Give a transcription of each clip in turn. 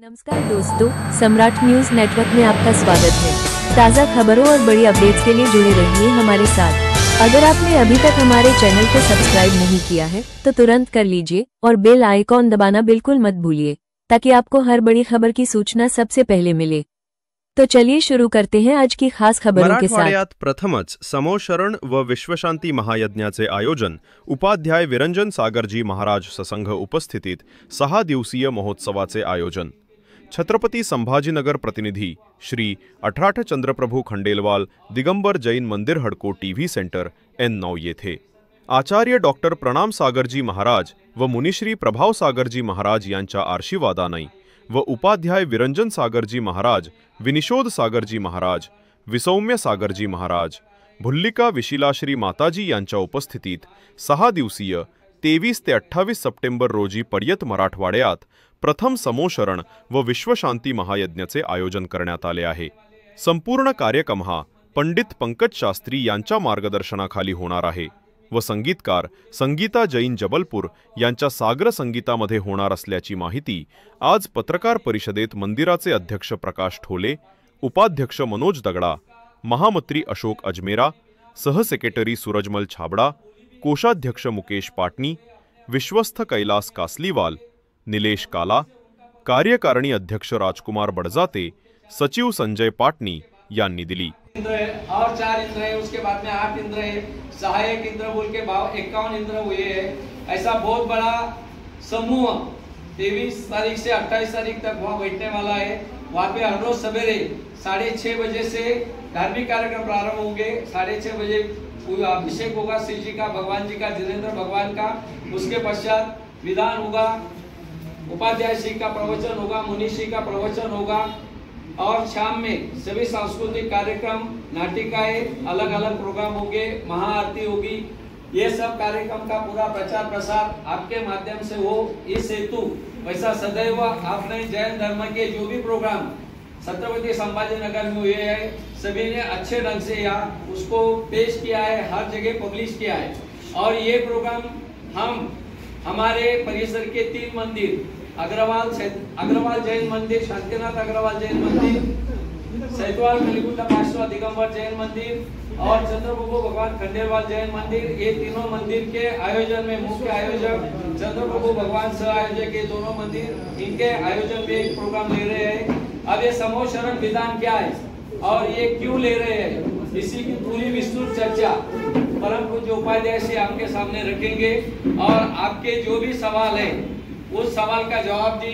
नमस्कार दोस्तों, सम्राट न्यूज नेटवर्क में आपका स्वागत है। ताज़ा खबरों और बड़ी अपडेट्स के लिए जुड़े रहिए हमारे साथ। अगर आपने अभी तक हमारे चैनल को सब्सक्राइब नहीं किया है तो तुरंत कर लीजिए और बेल आइकॉन दबाना बिल्कुल मत भूलिए ताकि आपको हर बड़ी खबर की सूचना सबसे पहले मिले। तो चलिए शुरू करते हैं आज की खास खबरों के साथ। मराठवाड्यात प्रथमच समोशरण व विश्वशांती महायज्ञाचे आयोजन उपाध्याय विरंजन सागरजी महाराज ससंघ उपस्थितीत 6 दिवसीय महोत्सवाचे आयोजन। छत्रपती संभाजीनगर प्रतिनिधी श्री 18 चंद्रप्रभू खंडेलवाल दिगंबर जैन मंदिर हडको टीव्ही सेंटर N9 येथे आचार्य डॉक्टर प्रणाम सागरजी महाराज व मुनिश्री प्रभाव सागरजी महाराज यांच्या आशीर्वादाने व उपाध्याय विरंजन सागरजी महाराज, विनिशोद सागरजी महाराज, विसौम्य सागरजी महाराज, भुल्लिका विशिलाश्री माताजी यांच्या उपस्थितीत 6 दिवसीय 23 ते 28 सप्टेंबर रोजी पर्यंत मराठवाड्यात प्रथम समोशरण व विश्वशांती महायज्ञाचे आयोजन करण्यात आले आहे। संपूर्ण कार्यक्रम हा पंडित पंकज शास्त्री यांच्या मार्गदर्शनाखाली होणार आहे व संगीतकार संगीता जैन जबलपूर यांच्या सागर संगीतामध्ये होणार असल्याची माहिती आज पत्रकार परिषदेत मंदिराचे अध्यक्ष प्रकाश ठोले, उपाध्यक्ष मनोज दगडा, महामंत्री अशोक अजमेरा, सहसेक्रेटरी सूरजमल छाबड़ा, कोषाध्यक्ष मुकेश पाटनी, विश्वस्थ कैलास कासलीवाल, नीलेश काला, कार्यकारिणी अध्यक्ष राजकुमार बड़जाते, सचिव संजय पाटनी यांनी दिली। और 4 इंद्र है, उसके बाद में 8 इंद्र है, सहायक इंद्र बोल के 51 इंद्र हुए हैं। ऐसा बहुत बड़ा समूह 23 तारीख से 28 तारीख तक वहाँ बैठने वाला है। वहाँ पे हर रोज सवेरे 6:30 बजे से धार्मिक कार्यक्रम प्रारंभ होंगे। 6:30 बजे अभिषेक होगा शिव जी का, भगवान जी का, जिनेंद्र भगवान का। उसके पश्चात विधान होगा, उपाध्याय श्री का प्रवचन होगा, मुनिश्री का प्रवचन होगा और शाम में सभी सांस्कृतिक कार्यक्रम, नाटिकाएं, अलग अलग प्रोग्राम होंगे, महाआरती होगी। ये सब कार्यक्रम का पूरा प्रचार प्रसार आपके माध्यम से हो, इस हेतु वैसा सदैव आपने जैन धर्म के जो भी प्रोग्राम छत्रपति संभाजीनगर में हुए हैं सभी ने अच्छे ढंग से यहाँ उसको पेश किया है, हर जगह पब्लिश किया है। और ये प्रोग्राम हम हमारे परिसर के 3 मंदिर अग्रवाल जैन मंदिर, शांतिनाथ अग्रवाल जैन मंदिर, सैतवाल कलिकुंडा पार्श्व दिगंबर जैन मंदिर और चंद्रप्रभु भगवान खंडेलवाल जैन मंदिर, ये तीनों मंदिर के आयोजन में मुख्य आयोजक चंद्रप्रभु भगवान सह आयोजक ये दोनों मंदिर इनके आयोजन में एक प्रोग्राम ले रहे हैं। अब ये समोशरण विधान क्या है और ये क्यों ले रहे हैं, इसी की पूरी विस्तृत चर्चा परम पूज्य उपाध्याय से आपके सामने रखेंगे और आपके जो भी सवाल है उस सवाल का जवाब भी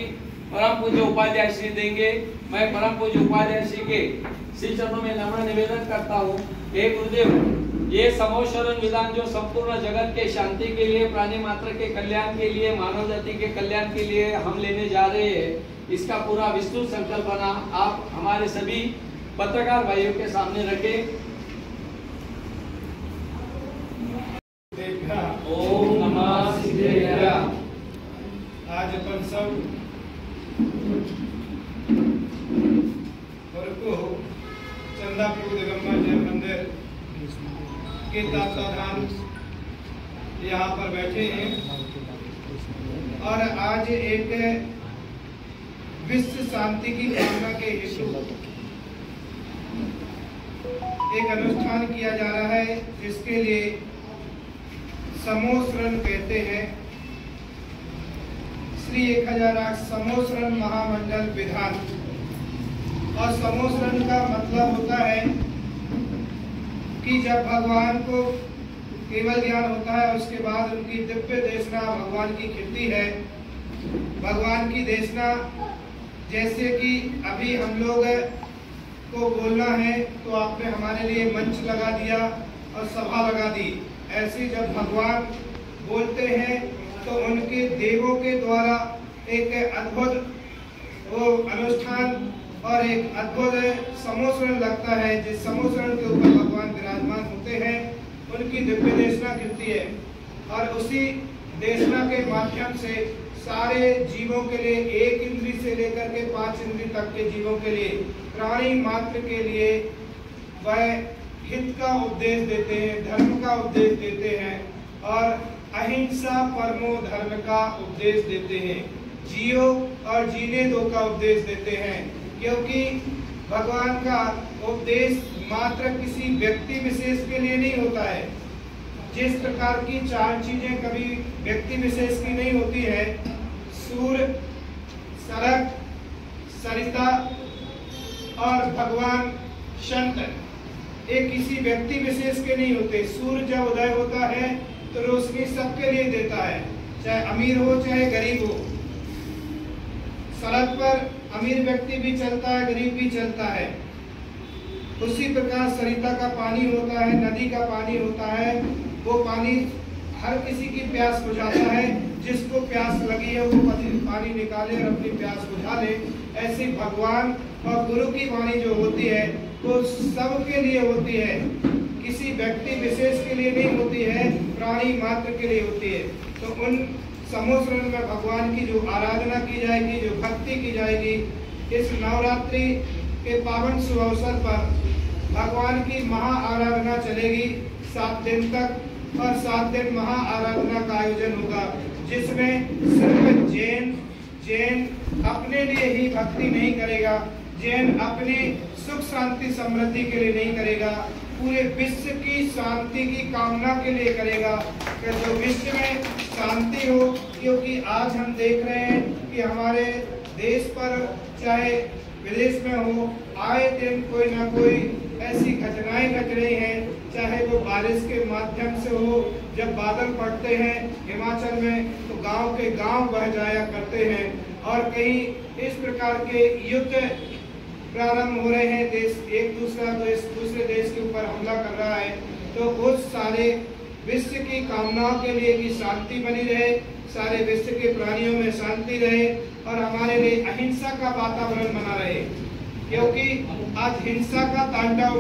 परम पूज्य उपाध्याय श्री देंगे। मैं परम पूज्य उपाध्याय श्री के श्री चरणों में नम्र निवेदन करता हूँ, हे गुरुदेव, ये समोशरण विधान जो संपूर्ण जगत के शांति के लिए, प्राणी मात्र के कल्याण के लिए, मानव जाति के कल्याण के लिए हम लेने जा रहे हैं, इसका पूरा विस्तृत संकल्पना आप हमारे सभी पत्रकार भाइयों के सामने रखें। ओम नमः शिवाय। आज अपन सब चंदापुर दिगंबर जैन मंदिर के तत्वाधान यहाँ पर बैठे हैं और आज एक विश्व शांति की कामना के हेतु एक अनुष्ठान किया जा रहा है जिसके लिए समोशरण कहते हैं। श्री 1008 समोशरण महामंडल विधान। और समोशरण का मतलब होता है कि जब भगवान को केवल ज्ञान होता है उसके बाद उनकी दिव्य देशना भगवान की खिलती है। भगवान की देशना जैसे कि अभी हम लोग को बोलना है तो आपने हमारे लिए मंच लगा दिया और सभा लगा दी। ऐसे जब भगवान बोलते हैं तो उनके देवों के द्वारा एक अद्भुत वो अनुष्ठान और एक अद्भुत समोशरण लगता है। जिस समोशरण के ऊपर भगवान विराजमान होते हैं उनकी दिव्य देशना गिरती है और उसी देशना के माध्यम से सारे जीवों के लिए, 1 इंद्री से लेकर के 5 इंद्री तक के जीवों के लिए, प्राणी मात्र के लिए वह हित का उपदेश देते हैं, धर्म का उपदेश देते हैं और अहिंसा परमो धर्म का उपदेश देते हैं। जियो और जीने दो का उपदेश देते हैं, क्योंकि भगवान का उपदेश मात्र किसी व्यक्ति विशेष के लिए नहीं होता है। जिस प्रकार की 4 चीजें कभी व्यक्ति विशेष की नहीं होती है, सूर्य, सड़क, सरिता और भगवान शंकर, ये किसी व्यक्ति विशेष के नहीं होते। सूर्य जब उदय होता है तो रोशनी सबके लिए देता है, चाहे अमीर हो चाहे गरीब हो। सड़क पर अमीर व्यक्ति भी चलता है, गरीब भी चलता है। उसी प्रकार सरिता का पानी होता है, नदी का पानी होता है, वो पानी हर किसी की प्यास बुझाता है। जिसको प्यास लगी है वो पानी निकाले और अपनी प्यास बुझा ले। ऐसे भगवान और गुरु की वाणी जो होती है वो सबके लिए होती है, किसी व्यक्ति विशेष के लिए नहीं होती है, प्राणी मात्र के लिए होती है। तो उन समूह शरण में भगवान की जो आराधना की जाएगी, जो भक्ति की जाएगी, इस नवरात्रि के पावन शुभ अवसर पर भगवान की महा आराधना चलेगी 7 दिन तक। और 7 दिन महा आराधना का आयोजन होगा, जिसमें सिर्फ जैन अपने लिए ही भक्ति नहीं करेगा, जैन अपनी सुख शांति समृद्धि के लिए नहीं करेगा, पूरे विश्व की शांति की कामना के लिए करेगा कि जो विश्व में शांति हो। क्योंकि आज हम देख रहे हैं कि हमारे देश पर चाहे विदेश में हो, आए दिन कोई ना कोई ऐसी घटनाएं घट रही हैं, चाहे वो बारिश के माध्यम से हो। जब बादल पड़ते हैं हिमाचल में तो गांव के गांव बह जाया करते हैं, और कहीं इस प्रकार के युद्ध प्रारंभ हो रहे हैं, देश एक दूसरे देश के ऊपर हमला कर रहा है। तो उस सारे विश्व की कामनाओं के लिए कि शांति बनी रहे, सारे विश्व के प्राणियों में शांति रहे और हमारे लिए अहिंसा का वातावरण बना रहे, क्योंकि आज हिंसा का तांडव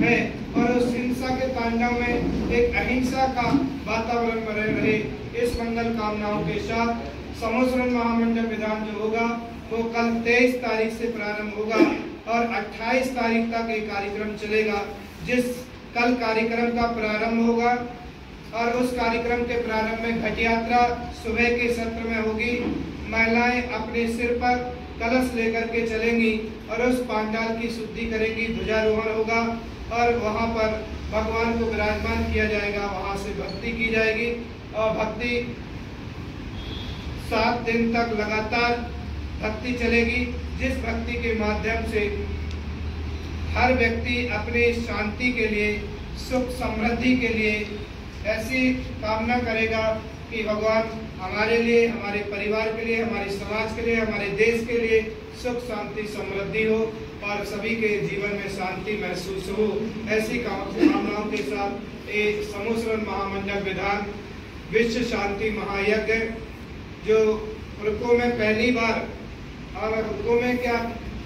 है और उस हिंसा के तांडव में एक अहिंसा का वातावरण बने रहे। इस मंगल कामनाओं के साथ समूह शरण महामंडल विधान जो होगा वो कल 23 तारीख से प्रारंभ होगा और 28 तारीख तक ये कार्यक्रम चलेगा। जिस कल कार्यक्रम का प्रारंभ होगा और उस कार्यक्रम के प्रारंभ में घट यात्रा सुबह के सत्र में होगी। महिलाएं अपने सिर पर कलश लेकर के चलेंगी और उस पांडाल की शुद्धि करेंगी, ध्वजारोहण होगा और वहां पर भगवान को विराजमान किया जाएगा, वहां से भक्ति की जाएगी और भक्ति 7 दिन तक लगातार भक्ति चलेगी, जिस भक्ति के माध्यम से हर व्यक्ति अपने शांति के लिए, सुख समृद्धि के लिए ऐसी कामना करेगा कि भगवान हमारे लिए, हमारे परिवार के लिए, हमारे समाज के लिए, हमारे देश के लिए सुख शांति समृद्धि हो और सभी के जीवन में शांति महसूस हो। ऐसी कामनाओं के साथ एक समूह शरण महामंडल विधान विश्व शांति महायज्ञ जो हुड़को में पहली बार, और हुड़को में क्या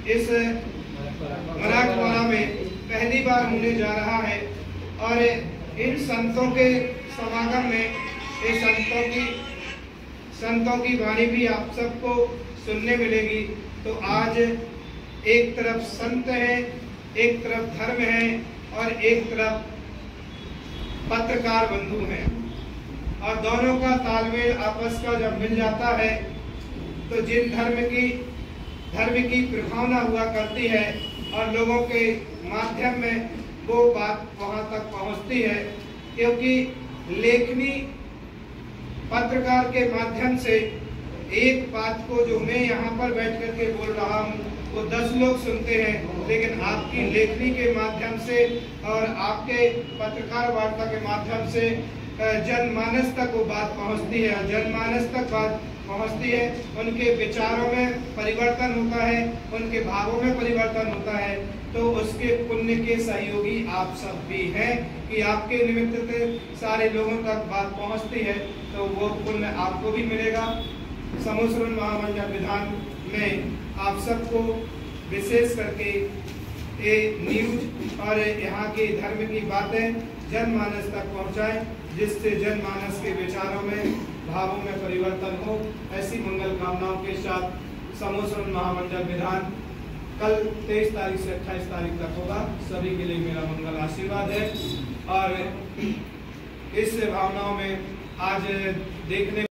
इस मराठवाड़ा में पहली बार होने जा रहा है। और इन संतों के समागम में ये संतों की वाणी भी आप सबको सुनने मिलेगी। तो आज एक तरफ संत है, एक तरफ धर्म है और एक तरफ पत्रकार बंधु हैं, और दोनों का तालमेल आपस का जब मिल जाता है तो जिन धर्म की प्रभावना हुआ करती है और लोगों के माध्यम में वो बात वहां तक पहुंचती है। क्योंकि लेखनी पत्रकार के माध्यम से एक बात को जो मैं यहाँ पर बैठ करके बोल रहा हूँ वो 10 लोग सुनते हैं, लेकिन आपकी लेखनी के माध्यम से और आपके पत्रकार वार्ता के माध्यम से जनमानस तक वो बात पहुँचती है, और जनमानस तक बात पहुँचती है, उनके विचारों में परिवर्तन होता है, उनके भावों में परिवर्तन होता है। तो उसके पुण्य के सहयोगी आप सब भी हैं कि आपके निमित्त से सारे लोगों तक बात पहुंचती है, तो वो पुण्य आपको भी मिलेगा। समूह शरण महामंडल विधान में आप सबको विशेष करके ये न्यूज और यहाँ के धर्म की बातें जनमानस तक पहुँचाएं, जिससे जनमानस के विचारों में, भावों में परिवर्तन हो। ऐसी मंगल कामनाओं के साथ समूह शरण महामंडल विधान कल 23 तारीख से 28 तारीख तक होगा। सभी के लिए मेरा मंगल आशीर्वाद है और इस भावनाओं में आज देखने